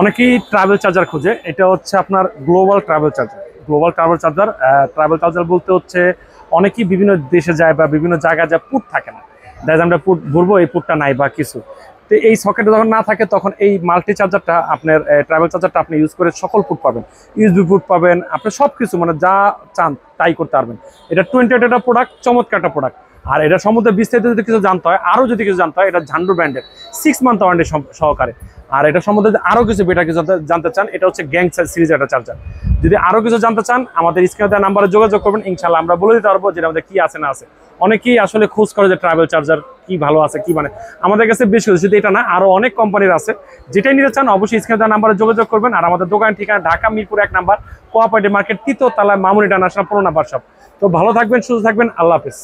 অনেকেই travel charger খোঁজে। এটা হচ্ছে আপনার global travel charger. Global travel charger বলতে হচ্ছে অনেকেই বিভিন্ন দেশে যায় বা বিভিন্ন জায়গায় যায়, পুট থাকে না, দেখা যায় আমরা পুট ভরবো, এই পুটটা নাই বা কিছু। তো এই সকেটে যখন না থাকে তখন এই মাল্টি চার্জারটা আপনার ট্রাভেল চার্জারটা আপনি ইউজ করে সকল পুট পাবেন, ইউএসবি পুট পাবেন, আপনি সব কিছু মানে যা চান তাই করতে পারবেন। এটা 28 একটা প্রোডাক্ট, চমৎকার একটা প্রোডাক্ট। আর এটা সম্বন্ধে বিস্তারিত যদি কিছু জানতে হয়, আরও যদি কিছু জানতে হয়, এটা ঝান্ডু ব্র্যান্ডের 6 মান্থ ওয়ারেন্টি সহকারে। আর এটা সম্বন্ধে আরও কিছু বেটার কিছু জানতে চান, এটা হচ্ছে গ্যাং সিরিজ একটা চার্জার। যদি আরও কিছু জানতে চান আমাদের স্ক্রিনে দেওয়া নাম্বারে যোগাযোগ করবেন, ইনশাল্লাহ আমরা বলে দিতে পারবো যেটা আমাদের কি আছে না আছে। অনেকেই আসলে খোঁজ করে যে ট্রাভেল চার্জার কি ভালো আছে কি, মানে আমাদের কাছে বেশি শুধু এটা না, আরও অনেক কোম্পানির আছে। যেটাই নিতে চান অবশ্যই স্ক্রিনে দেওয়া নাম্বারে যোগাযোগ করবেন। আর আমাদের দোকানের ঠিকানা Dhaka Mirpur 1 number, cooperative market, 3য় তলায়, মামুন ইন্টারন্যাশনাল 15 নাম্বার শপ। তো ভালো থাকবেন, সুস্থ থাকবেন, আল্লাহ হাফেজ।